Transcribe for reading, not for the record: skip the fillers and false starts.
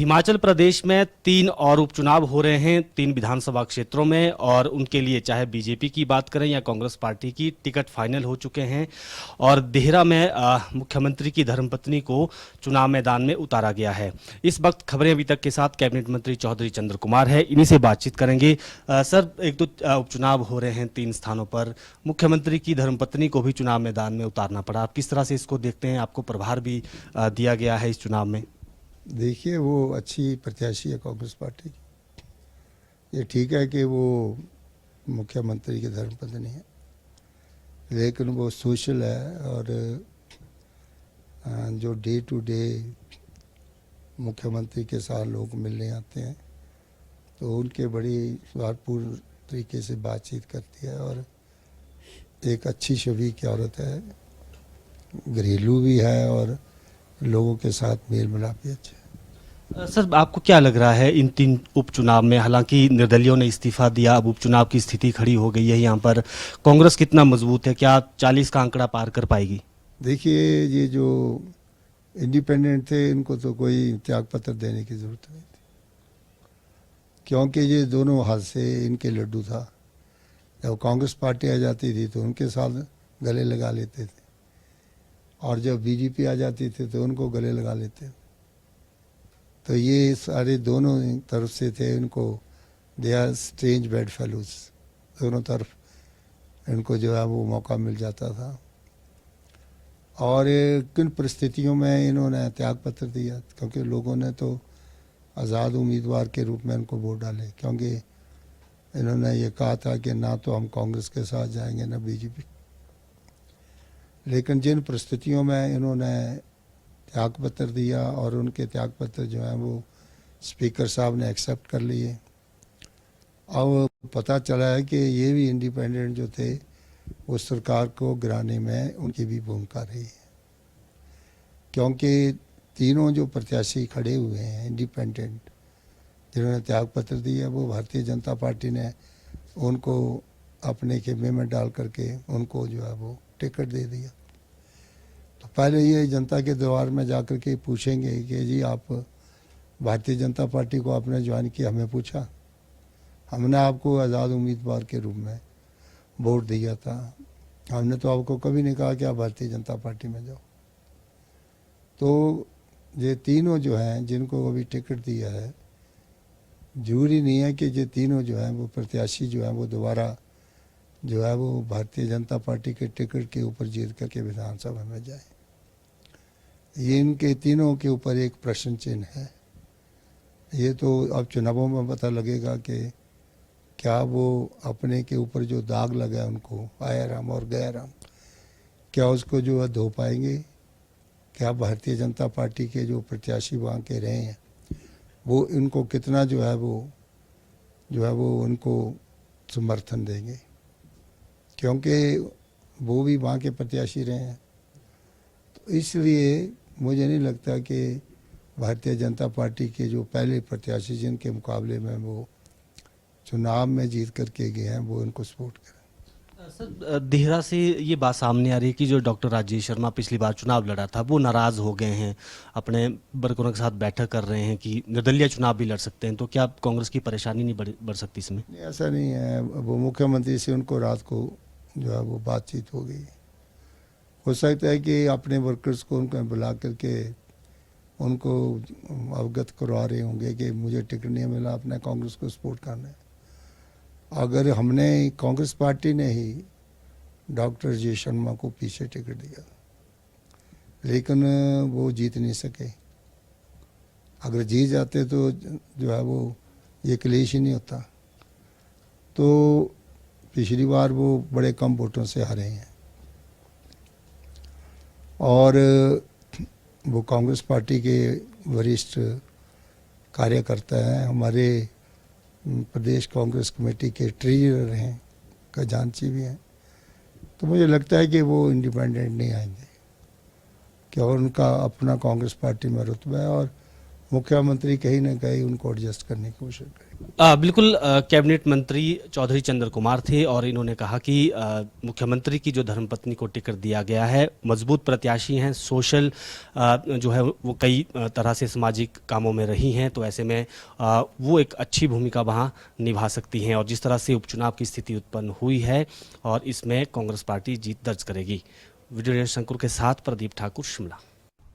हिमाचल प्रदेश में 3 और उपचुनाव हो रहे हैं 3 विधानसभा क्षेत्रों में, और उनके लिए चाहे बीजेपी की बात करें या कांग्रेस पार्टी की, टिकट फाइनल हो चुके हैं। और देहरा में मुख्यमंत्री की धर्मपत्नी को चुनाव मैदान में उतारा गया है। इस वक्त खबरें अभी तक के साथ कैबिनेट मंत्री चौधरी चंद्र कुमार है, इन्हीं से बातचीत करेंगे। सर, एक तो उपचुनाव हो रहे हैं 3 स्थानों पर, मुख्यमंत्री की धर्मपत्नी को भी चुनाव मैदान में उतारना पड़ा। आप किस तरह से इसको देखते हैं? आपको प्रभार भी दिया गया है इस चुनाव में। देखिए, वो अच्छी प्रत्याशी है कांग्रेस पार्टी की। ये ठीक है कि वो मुख्यमंत्री की धर्मपत्नी है, लेकिन वो सोशल है और जो डे टू डे मुख्यमंत्री के साथ लोग मिलने आते हैं तो उनके बड़ी स्वार्थपूर्ण तरीके से बातचीत करती है और एक अच्छी छवि की औरत है, घरेलू भी है और लोगों के साथ मेल मिलाप भी अच्छा है। सर, आपको क्या लग रहा है इन 3 उपचुनाव में? हालांकि निर्दलियों ने इस्तीफा दिया, अब उपचुनाव की स्थिति खड़ी हो गई है यहाँ पर। कांग्रेस कितना मजबूत है? क्या 40 का आंकड़ा पार कर पाएगी? देखिए, ये जो इंडिपेंडेंट थे इनको तो कोई त्याग पत्र देने की जरूरत नहीं थी, क्योंकि ये दोनों हाथ से इनके लड्डू था। जब कांग्रेस पार्टी आ जाती थी तो उनके साथ गले लगा लेते थे, और जब बीजेपी आ जाती थी तो उनको गले लगा लेते थे। तो ये सारे दोनों तरफ से थे, इनको they are strange bedfellows. दोनों तरफ इनको जो है वो मौका मिल जाता था। और किन परिस्थितियों में इन्होंने त्याग पत्र दिया? क्योंकि लोगों ने तो आज़ाद उम्मीदवार के रूप में इनको वोट डाले, क्योंकि इन्होंने ये कहा था कि ना तो हम कांग्रेस के साथ जाएंगे ना बीजेपी। लेकिन जिन परिस्थितियों में इन्होंने त्याग पत्र दिया और उनके त्याग पत्र जो है वो स्पीकर साहब ने एक्सेप्ट कर लिए, अब पता चला है कि ये भी इंडिपेंडेंट जो थे वो सरकार को गिराने में उनकी भी भूमिका रही है। क्योंकि तीनों जो प्रत्याशी खड़े हुए हैं इंडिपेंडेंट, जिन्होंने त्याग पत्र दिया, वो भारतीय जनता पार्टी ने उनको अपने खेमे में डाल करके उनको जो है वो टिकट दे दिया। तो पहले ये जनता के द्वार में जाकर के पूछेंगे कि जी आप भारतीय जनता पार्टी को आपने ज्वाइन किया? हमें पूछा? हमने आपको आज़ाद उम्मीदवार के रूप में वोट दिया था, हमने तो आपको कभी नहीं कहा कि आप भारतीय जनता पार्टी में जाओ। तो ये तीनों जो हैं जिनको अभी टिकट दिया है, जरूरी नहीं है कि ये तीनों जो हैं वो प्रत्याशी जो हैं वो दोबारा जो है वो भारतीय जनता पार्टी के टिकट के ऊपर जीत करके विधानसभा में जाए। ये इनके तीनों के ऊपर एक प्रश्न चिन्ह है। ये तो अब चुनावों में पता लगेगा कि क्या वो अपने के ऊपर जो दाग लगा है उनको, आया राम और गया राम, क्या उसको जो है धो पाएंगे? क्या भारतीय जनता पार्टी के जो प्रत्याशी वहाँ के रहे हैं वो इनको कितना जो है वो उनको समर्थन देंगे? क्योंकि वो भी वहाँ के प्रत्याशी रहे हैं। तो इसलिए मुझे नहीं लगता कि भारतीय जनता पार्टी के जो पहले प्रत्याशी जिनके मुकाबले में वो चुनाव में जीत करके गए हैं वो इनको सपोर्ट करें। सर, देहरा से ये बात सामने आ रही है कि जो डॉक्टर राजेश शर्मा पिछली बार चुनाव लड़ा था वो नाराज़ हो गए हैं, अपने वर्करों के साथ बैठक कर रहे हैं कि निर्दलीय चुनाव भी लड़ सकते हैं। तो क्या कांग्रेस की परेशानी नहीं बढ़ सकती इसमें? नहीं, ऐसा नहीं है। वो मुख्यमंत्री से उनको रात को जो है वो बातचीत हो गई। हो सकता है कि अपने वर्कर्स को उनको बुला करके उनको अवगत करवा रहे होंगे कि मुझे टिकट नहीं मिला, अपने कांग्रेस को सपोर्ट करना है। अगर हमने कांग्रेस पार्टी ने ही डॉक्टर जे शर्मा को पीछे टिकट दिया, लेकिन वो जीत नहीं सके। अगर जीत जाते तो जो है वो ये क्लेश ही नहीं होता। तो पिछली बार वो बड़े कम वोटों से हारे हैं और वो कांग्रेस पार्टी के वरिष्ठ कार्यकर्ता हैं, हमारे प्रदेश कांग्रेस कमेटी के ट्रेजरर हैं, खजांची भी हैं। तो मुझे लगता है कि वो इंडिपेंडेंट नहीं आएंगे, कि और उनका अपना कांग्रेस पार्टी में रुतबा है और मुख्यमंत्री कहीं ना कहीं उनको एडजस्ट करने की कोशिश करें। बिल्कुल कैबिनेट मंत्री चौधरी चंद्र कुमार थे और इन्होंने कहा कि मुख्यमंत्री की जो धर्मपत्नी को टिकट दिया गया है, मजबूत प्रत्याशी हैं, सोशल जो है वो कई तरह से सामाजिक कामों में रही हैं, तो ऐसे में वो एक अच्छी भूमिका वहाँ निभा सकती हैं। और जिस तरह से उपचुनाव की स्थिति उत्पन्न हुई है और इसमें कांग्रेस पार्टी जीत दर्ज करेगी। वीडियो जर्नलिस्ट शंकुर के साथ प्रदीप ठाकुर, शिमला।